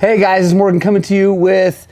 Hey guys, it's Morgan coming to you with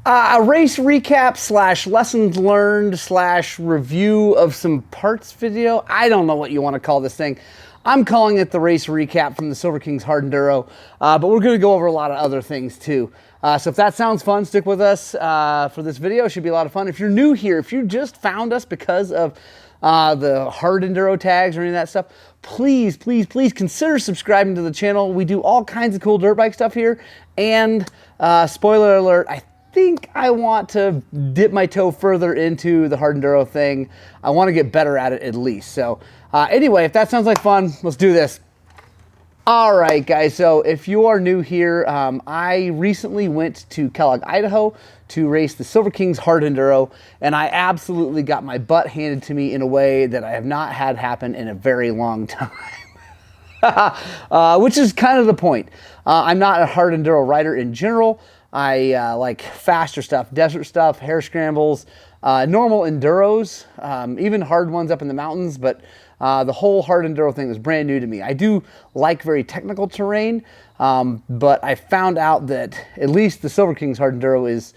a race recap slash lessons learned slash review of some parts video. I don't know what you want to call this thing. I'm calling it the race recap from the Silver Kings Hard Enduro, but we're going to go over a lot of other things too. So if that sounds fun, stick with us for this video. It should be a lot of fun. If you're new here, if you just found us because of the Hard Enduro tags or any of that stuff, please consider subscribing to the channel. We do all kinds of cool dirt bike stuff here. And spoiler alert, I think I want to dip my toe further into the Hard Enduro thing. I want to get better at it at least. So anyway, if that sounds like fun, let's do this. All right, guys, so if you are new here, I recently went to Kellogg, Idaho to race the Silver Kings Hard Enduro, and I absolutely got my butt handed to me in a way that I have not had happen in a very long time. Which is kind of the point. I'm not a hard enduro rider in general. I like faster stuff, desert stuff, hare scrambles, normal enduros, even hard ones up in the mountains, but the whole hard enduro thing was brand new to me. I do like very technical terrain, but I found out that at least the Silver Kings Hard Enduro is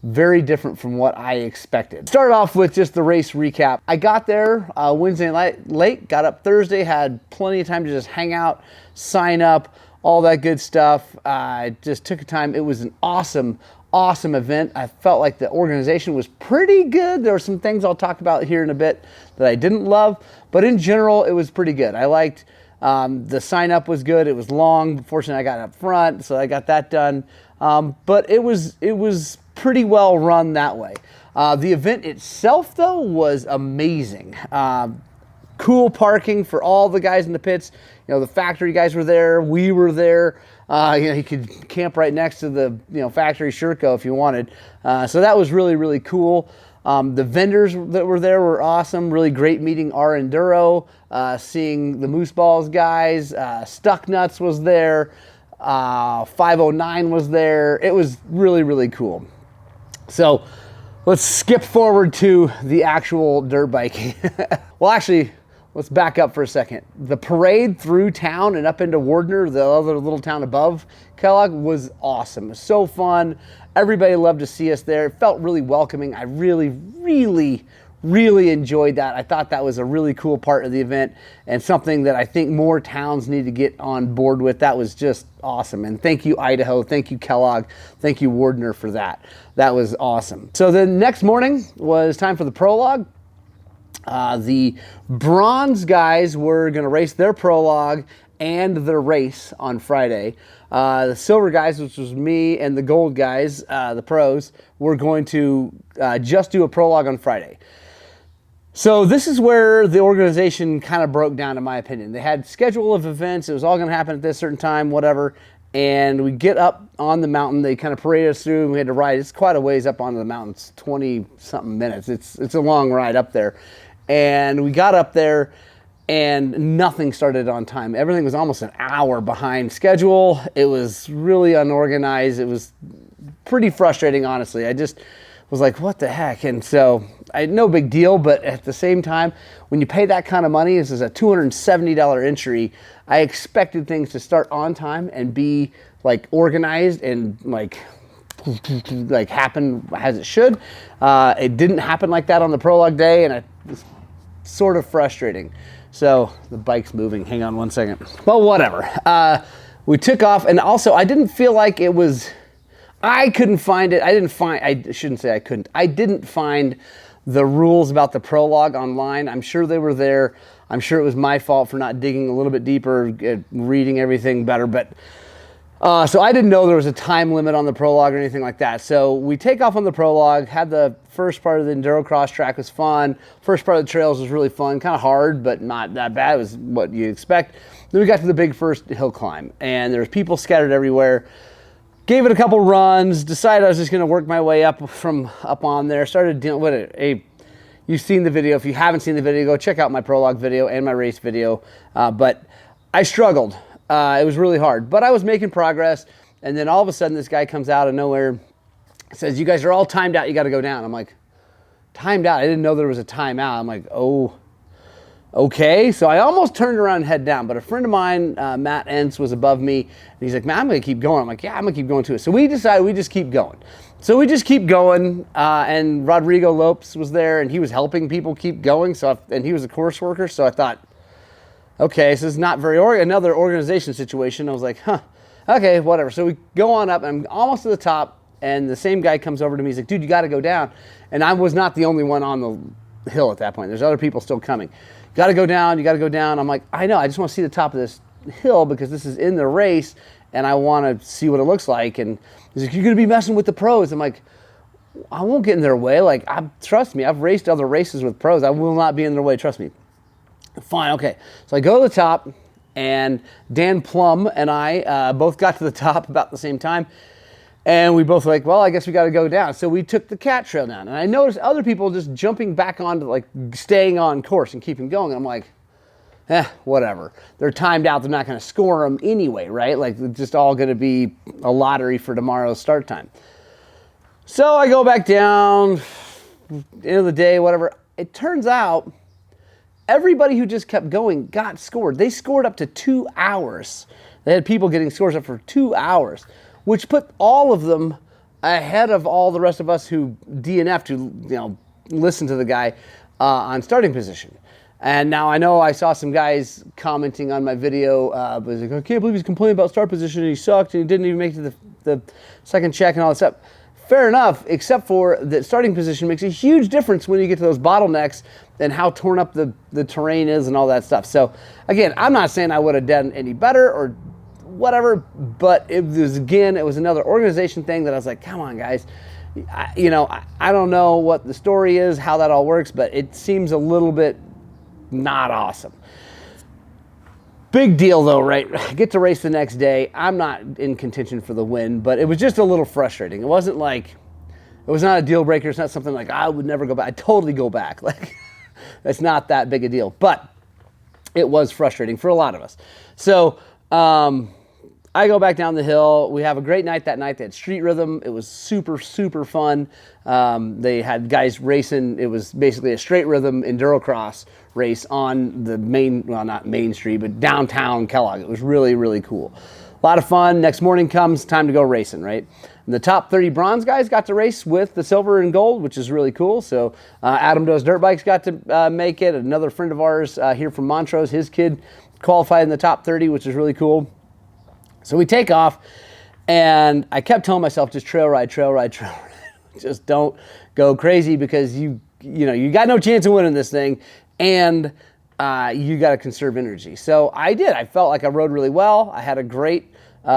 very different from what I expected. Started off with just the race recap. I got there Wednesday night late, got up Thursday, had plenty of time to just hang out, sign up, all that good stuff. I just took a time. It was an awesome event. I felt like the organization was pretty good. There were some things I'll talk about here in a bit that I didn't love, but in general, it was pretty good. I liked the sign up was good. It was long. Fortunately, I got up front, so I got that done. But it was pretty well run that way. The event itself, though, was amazing. Cool parking for all the guys in the pits. You know, the factory guys were there. We were there. You know, you could camp right next to the factory Sherco if you wanted. So that was really cool. The vendors that were there were awesome. Really great meeting our Enduro, seeing the Moose Balls guys. Stuck Nuts was there. 509 was there. It was really cool. So let's skip forward to the actual dirt biking. Well, actually, let's back up for a second. The parade through town and up into Wardner, the other little town above Kellogg, was awesome. It was so fun. Everybody loved to see us there. It felt really welcoming. I really enjoyed that. I thought that was a really cool part of the event and something that I think more towns need to get on board with. That was just awesome. And thank you, Idaho. Thank you, Kellogg. Thank you, Wardner, for that. That was awesome. So the next morning was time for the Prologue. The bronze guys were going to race their Prologue and their race on Friday. The silver guys, which was me, and the gold guys, the pros, were going to just do a Prologue on Friday. So this is where the organization kind of broke down, in my opinion. They had schedule of events. It was all going to happen at this certain time, whatever. And we get up on the mountain. They kind of paraded us through, and we had to ride. It's quite a ways up onto the mountain. It's 20-something minutes. It's a long ride up there. And we got up there, and nothing started on time. Everything was almost an hour behind schedule. It was really unorganized. It was pretty frustrating, honestly. I just was like, what the heck? And so no big deal, but at the same time, when you pay that kind of money, this is a $270 entry, I expected things to start on time and be like organized and like happen as it should. It didn't happen like that on the Prologue day, and it was sort of frustrating. So the bike's moving. Hang on one second. Well, whatever. We took off, and also I didn't feel like it was, I couldn't find it. I shouldn't say I couldn't. I didn't find the rules about the Prologue online. I'm sure they were there. I'm sure it was my fault for not digging a little bit deeper, reading everything better, but so I didn't know there was a time limit on the Prologue or anything like that. So we take off on the Prologue, had the first part of the Enduro cross track was fun. First part of the trails was really fun, kind of hard, but not that bad. It was what you expect. Then we got to the big first hill climb, and there was people scattered everywhere. Gave it a couple runs, decided I was just going to work my way up from up on there. Started dealing with it. You've seen the video. If you haven't seen the video, go check out my Prologue video and my race video. But I struggled. It was really hard, but I was making progress. And then all of a sudden, this guy comes out of nowhere, says, "You guys are all timed out. You got to go down." I'm like, timed out? I didn't know there was a timeout. I'm like, oh Okay, so I almost turned around and head down, but a friend of mine, Matt Entz, was above me, and he's like, man, I'm going to keep going. I'm like, yeah, I'm going to keep going too. So we decided we just keep going. So we just keep going, and Rodrigo Lopes was there, and he was helping people keep going, and he was a course worker, so I thought, okay, so this is not another organization situation. I was like, huh, okay, whatever. So we go on up, and I'm almost to the top, and the same guy comes over to me. He's like, dude, you got to go down. And I was not the only one on the hill at that point. There's other people still coming. You got to go down. You got to go down. I'm like, I know. I just want to see the top of this hill because this is in the race, and I want to see what it looks like. And he's like, you're going to be messing with the pros. I'm like, I won't get in their way. Like, trust me. I've raced other races with pros. I will not be in their way. Trust me. Fine. Okay. So I go to the top, and Dan Plum and I both got to the top about the same time. And we both were like, well, I guess we got to go down. So we took the cat trail down. And I noticed other people just jumping back onto, like, staying on course and keeping going. And I'm like, whatever. They're timed out. They're not going to score them anyway, right? Like, it's just all going to be a lottery for tomorrow's start time. So I go back down, end of the day, whatever. It turns out everybody who just kept going got scored. They scored up to 2 hours. They had people getting scores up for 2 hours, which put all of them ahead of all the rest of us who DNF'd, who listened to the guy on starting position. And now I know I saw some guys commenting on my video, was like, I can't believe he's complaining about start position and he sucked and he didn't even make it to the second check and all that stuff. Fair enough, except for that starting position makes a huge difference when you get to those bottlenecks and how torn up the terrain is and all that stuff. So again, I'm not saying I would have done any better or whatever, but it was another organization thing that I was like, come on, guys. I don't know what the story is, how that all works, but it seems a little bit not awesome. Big deal though, right? I get to race the next day. I'm not in contention for the win, but it was just a little frustrating. It wasn't like, it was not a deal breaker. It's not something like, I would never go back. I'd totally go back. Like, that's not that big a deal, but it was frustrating for a lot of us. So, I go back down the hill. We have a great night that night. They had street rhythm. It was super, super fun. They had guys racing. It was basically a straight rhythm enduro cross race on the main, well, not Main Street, but downtown Kellogg. It was really, really cool. A lot of fun. Next morning comes, time to go racing, right? And the top 30 bronze guys got to race with the silver and gold, which is really cool. So Adam Does Dirt Bikes got to make it. Another friend of ours here from Montrose, his kid qualified in the top 30, which is really cool. So we take off, and I kept telling myself, just trail ride. Just don't go crazy because you got no chance of winning this thing, and you got to conserve energy. So I did. I felt like I rode really well. I had a great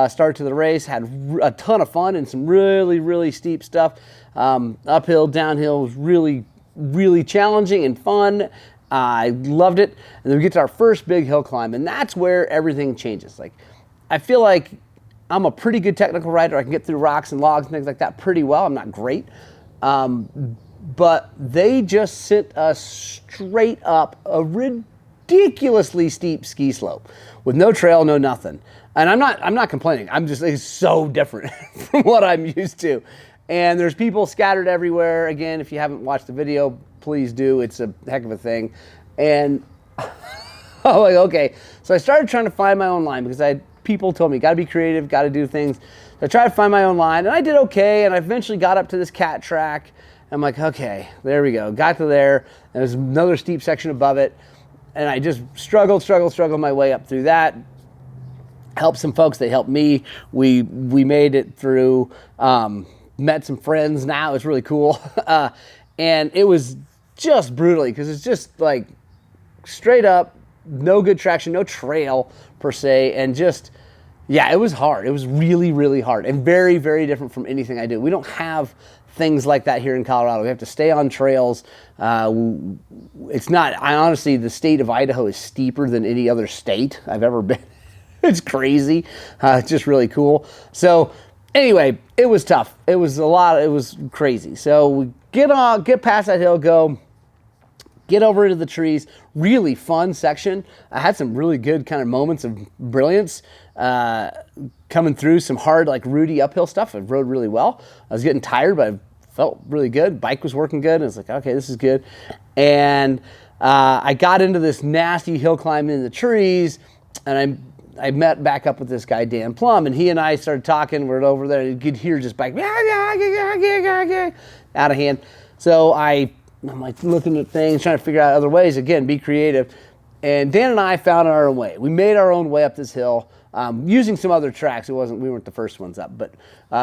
start to the race, had a ton of fun and some really, really steep stuff. Uphill, downhill was really, really challenging and fun. I loved it. And then we get to our first big hill climb, and that's where everything changes. Like, I feel like I'm a pretty good technical rider. I can get through rocks and logs and things like that pretty well. I'm not great. But they just sent us straight up a ridiculously steep ski slope with no trail, no nothing. And I'm not complaining. It's so different from what I'm used to. And there's people scattered everywhere. Again, if you haven't watched the video, please do. It's a heck of a thing. And I'm like, okay. So I started trying to find my own line because people told me, got to be creative, got to do things. So I tried to find my own line, and I did okay, and I eventually got up to this cat track. I'm like, okay, there we go. Got to there, and there's another steep section above it, and I just struggled my way up through that. Helped some folks, they helped me. We made it through, met some friends. Now it's really cool. And it was just brutally, because it's just like straight up, no good traction, no trail per se, and just, yeah, it was hard. It was really, really hard and very, very different from anything I do. We don't have things like that here in Colorado. We have to stay on trails. It's not, honestly, the state of Idaho is steeper than any other state I've ever been. It's crazy. It's just really cool. So anyway, it was tough. It was a lot. It was crazy. So we get past that hill, get over into the trees. Really fun section. I had some really good kind of moments of brilliance coming through some hard, like rooty uphill stuff. I rode really well. I was getting tired, but I felt really good. Bike was working good. And I was like, okay, this is good. And I got into this nasty hill climb in the trees, and I met back up with this guy, Dan Plum, and he and I started talking. We're over there, and you could hear just bike out of hand. So I'm like looking at things, trying to figure out other ways. Again, be creative. And Dan and I found our own way. We made our own way up this hill using some other tracks. We weren't the first ones up, but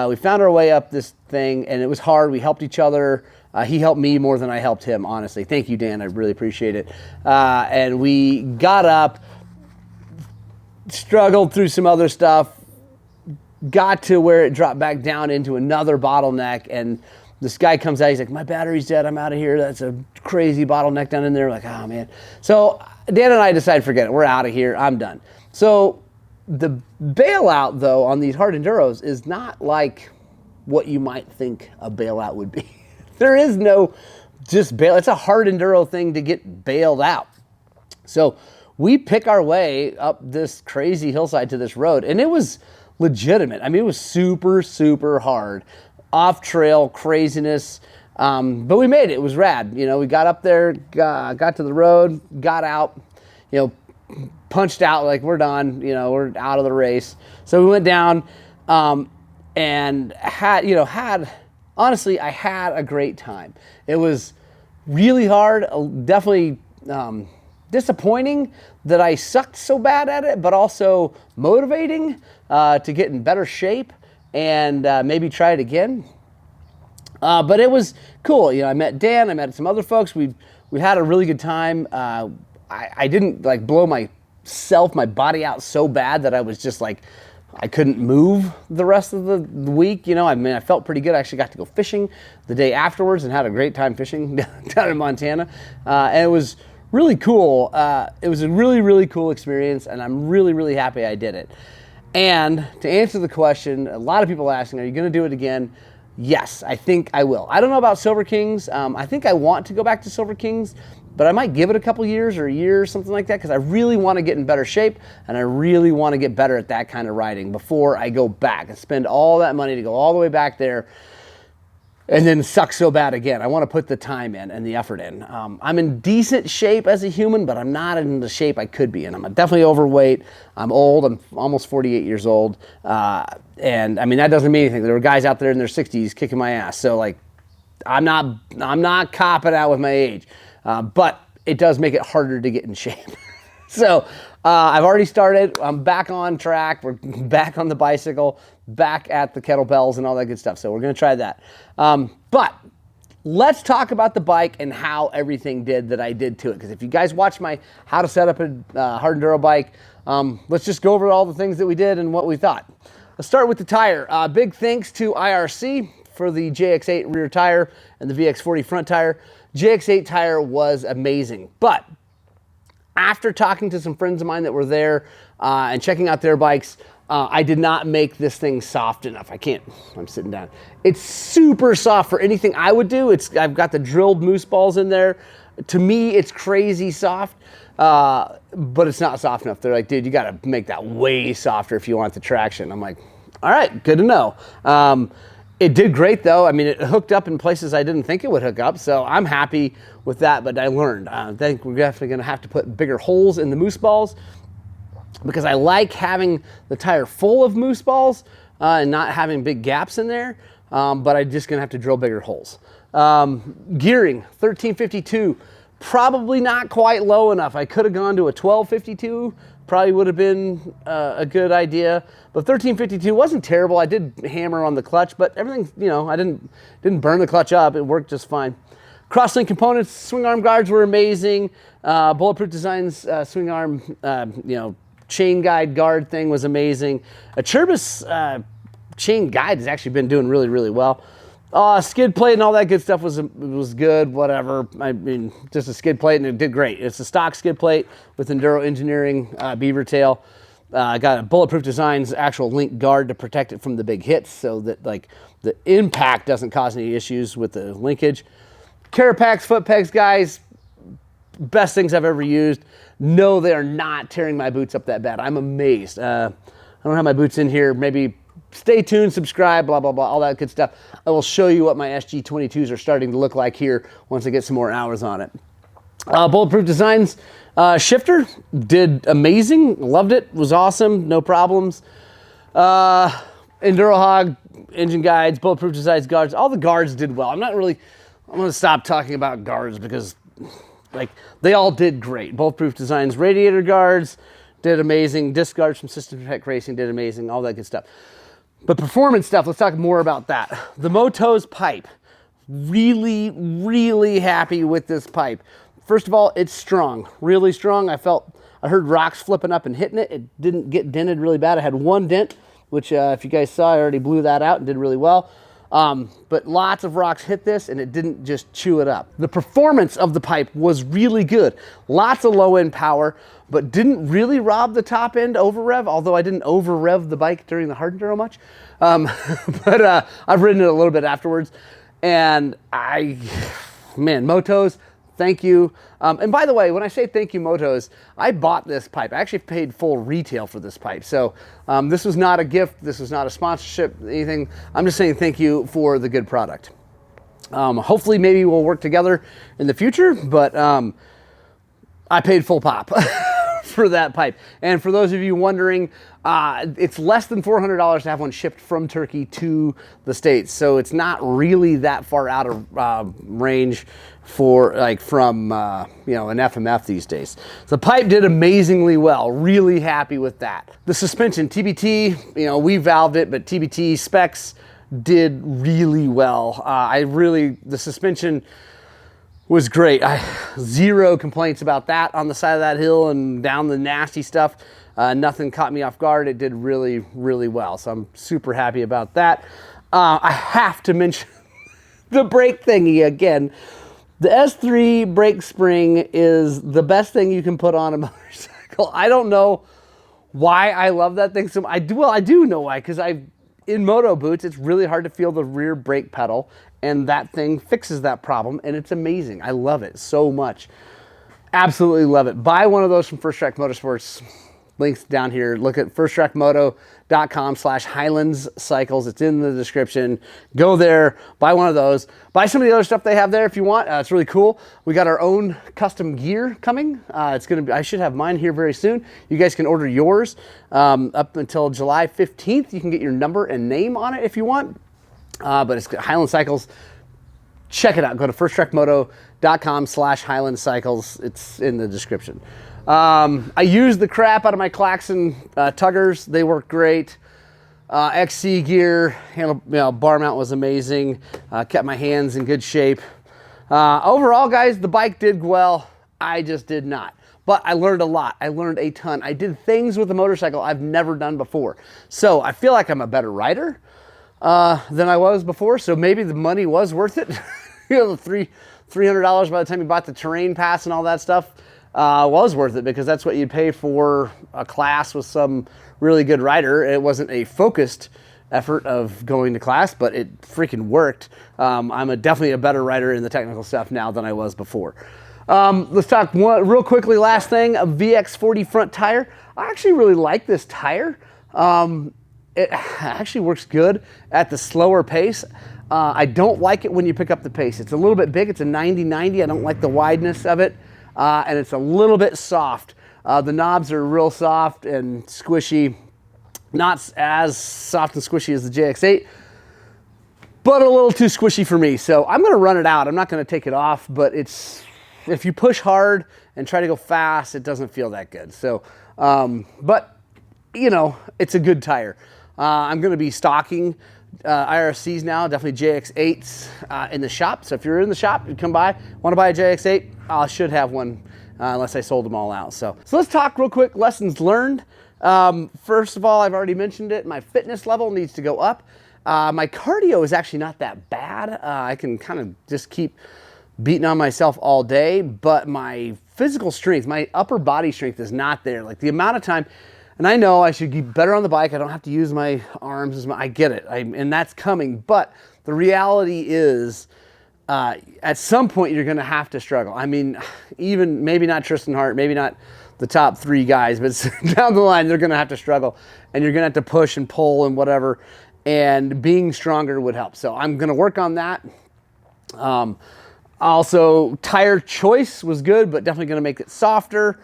we found our way up this thing, and it was hard. We helped each other. He helped me more than I helped him, honestly. Thank you, Dan. I really appreciate it. And we got up, struggled through some other stuff, got to where it dropped back down into another bottleneck, and this guy comes out, he's like, my battery's dead, I'm out of here. That's a crazy bottleneck down in there. Like, oh man. So Dan and I decided, forget it, we're out of here, I'm done. So the bailout though on these hard enduros is not like what you might think a bailout would be. There is no just bail, it's a hard enduro thing to get bailed out. So we pick our way up this crazy hillside to this road, and it was legitimate. I mean, it was super, super hard. Off trail craziness, but we made it. It was rad. You know, we got up there, got to the road, got out, you know, punched out like we're done. You know, we're out of the race. So we went down and honestly, I had a great time. It was really hard, definitely disappointing that I sucked so bad at it, but also motivating to get in better shape and maybe try it again. But it was cool. You know, I met Dan, I met some other folks. We had a really good time. I didn't like blow my body out so bad that I was just like, I couldn't move the rest of the week. You know, I mean, I felt pretty good. I actually got to go fishing the day afterwards and had a great time fishing down in Montana. And it was really cool. It was a really, really cool experience, and I'm really, really happy I did it. And to answer the question, a lot of people are asking, are you going to do it again? Yes, I think I will. I don't know about Silver Kings. I think I want to go back to Silver Kings, but I might give it a couple years or a year or something like that, because I really want to get in better shape, and I really want to get better at that kind of riding before I go back and spend all that money to go all the way back there and then suck so bad again. I want to put the time in and the effort in. I'm in decent shape as a human, but I'm not in the shape I could be in. I'm definitely overweight. I'm old. I'm almost 48 years old. And I mean, that doesn't mean anything. There were guys out there in their 60s kicking my ass. So like, I'm not copping out with my age, but it does make it harder to get in shape. So I've already started. I'm back on track. We're back on the bicycle, back at the kettlebells and all that good stuff. So we're going to try that. But let's talk about the bike and how everything did that I did to it. Because if you guys watch my how to set up a hard enduro bike, let's just go over all the things that we did and what we thought. Let's start with the tire. Big thanks to IRC for the JX8 rear tire and the VX40 front tire. JX8 tire was amazing. But after talking to some friends of mine that were there and checking out their bikes, I did not make this thing soft enough. I'm sitting down. It's super soft for anything I would do. I've got the drilled moose balls in there. To me, it's crazy soft, but it's not soft enough. They're like, dude, you got to make that way softer if you want the traction. I'm like, all right, good to know. It did great though. I mean, it hooked up in places I didn't think it would hook up, so I'm happy with that, but I learned. I think we're definitely gonna have to put bigger holes in the moose balls, because I like having the tire full of moose balls and not having big gaps in there, but I'm just gonna have to drill bigger holes. Gearing, 1352, probably not quite low enough. I could have gone to a 1252, probably would have been a good idea, but 1352 wasn't terrible. I did hammer on the clutch, but everything, you know, I didn't burn the clutch up. It worked just fine. Crosslink components, swing arm guards were amazing. Bulletproof Designs swing arm, you know, chain guide guard thing was amazing. A Cherbis chain guide has actually been doing really, really well. Skid plate and all that good stuff was good, whatever. I mean, just a skid plate and it did great. It's a stock skid plate with Enduro Engineering beaver tail. I got a Bulletproof Designs actual link guard to protect it from the big hits so that like the impact doesn't cause any issues with the linkage. Carapax foot pegs, guys, best things I've ever used. No, they are not tearing my boots up that bad. I'm amazed. I don't have my boots in here. Maybe stay tuned, subscribe, blah, blah, blah, all that good stuff. I will show you what my SG22s are starting to look like here once I get some more hours on it. Bulletproof Designs shifter did amazing. Loved it. Was awesome. No problems. Enduro Hog, engine guides, Bulletproof Designs guards. All the guards did well. I'm going to stop talking about guards because like they all did great. Bulletproof Designs radiator guards did amazing. Disc guards from System Tech Racing did amazing. All that good stuff. But performance stuff, let's talk more about that. The Moto's pipe. Really, really happy with this pipe. First of all, it's strong, really strong. I heard rocks flipping up and hitting it. It didn't get dented really bad. I had one dent, which if you guys saw, I already blew that out and did really well. But lots of rocks hit this and it didn't just chew it up. The performance of the pipe was really good. Lots of low end power, but didn't really rob the top end over rev, although I didn't over rev the bike during the hard enduro much. But I've ridden it a little bit afterwards. And man, Motos, thank you. And by the way, when I say thank you, Motos, I bought this pipe. I actually paid full retail for this pipe. So this was not a gift. This was not a sponsorship, anything. I'm just saying thank you for the good product. Hopefully, maybe we'll work together in the future, but I paid full pop for that pipe. And for those of you wondering, it's less than $400 to have one shipped from Turkey to the States. So it's not really that far out of range for like from you know, an FMF these days. The pipe did amazingly well. Really happy with that. The suspension, TBT, you know, we valved it, but TBT specs did really well. The suspension was great. Zero complaints about that on the side of that hill and down the nasty stuff. Nothing caught me off guard. It did really, really well. So I'm super happy about that. I have to mention the brake thingy again. The S3 brake spring is the best thing you can put on a motorcycle. I don't know why I love that thing so much. I do know why, because in moto boots, it's really hard to feel the rear brake pedal, and that thing fixes that problem, and it's amazing. I love it so much. Absolutely love it. Buy one of those from First Track Motorsports. Links down here. Look at firsttrackmoto.com/Highlands Cycles. It's in the description. Go there, buy one of those. Buy some of the other stuff they have there if you want. It's really cool. We got our own custom gear coming. I should have mine here very soon. You guys can order yours up until July 15th. You can get your number and name on it if you want. But it's Highland Cycles. Check it out. Go to firsttrackmoto.com/Highland Cycles. It's in the description. I used the crap out of my Klaxon tuggers. They work great. XC gear, bar mount was amazing. Kept my hands in good shape. Overall, guys, the bike did well. I just did not. But I learned a lot. I learned a ton. I did things with the motorcycle I've never done before. So I feel like I'm a better rider than I was before. So maybe the money was worth it. The $300 by the time you bought the terrain pass and all that stuff. Was worth it, because that's what you'd pay for a class with some really good rider. It wasn't a focused effort of going to class, but it freaking worked. I'm definitely a better rider in the technical stuff now than I was before. Let's talk real quickly, last thing, a VX40 front tire. I actually really like this tire. It actually works good at the slower pace. I don't like it when you pick up the pace. It's a little bit big. It's a 90-90. I don't like the wideness of it. And it's a little bit soft. The knobs are real soft and squishy. Not as soft and squishy as the JX8, but a little too squishy for me. So I'm going to run it out. I'm not going to take it off, but if you push hard and try to go fast, it doesn't feel that good. So, but you know, it's a good tire. I'm going to be stocking IRCs now, definitely JX8s in the shop. So if you're in the shop, you come by, want to buy a JX8, I should have one unless I sold them all out. So let's talk real quick, lessons learned. First of all, I've already mentioned it, my fitness level needs to go up. My cardio is actually not that bad. I can kind of just keep beating on myself all day, but my physical strength, my upper body strength is not there. Like the amount of time, and I know I should get better on the bike. I don't have to use my arms as much. I get it, and that's coming. But the reality is, at some point, you're going to have to struggle. I mean, even maybe not Tristan Hart, maybe not the top 3 guys, but down the line, they're going to have to struggle, and you're going to have to push and pull and whatever. And being stronger would help. So I'm going to work on that. Also, tire choice was good, but definitely going to make it softer.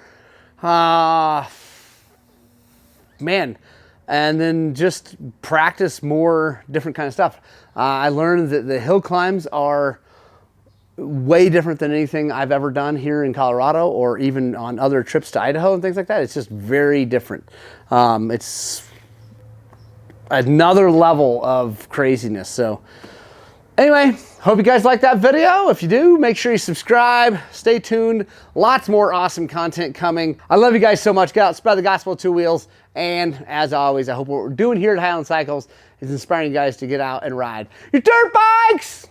Man, and then just practice more different kind of stuff. I learned that the hill climbs are way different than anything I've ever done here in Colorado or even on other trips to Idaho and things like that. It's just very different. It's another level of craziness. So anyway, hope you guys like that video. If you do, make sure you subscribe. Stay tuned. Lots more awesome content coming. I love you guys so much. Get out, spread the gospel of two wheels. And as always, I hope what we're doing here at Highland Cycles is inspiring you guys to get out and ride your dirt bikes.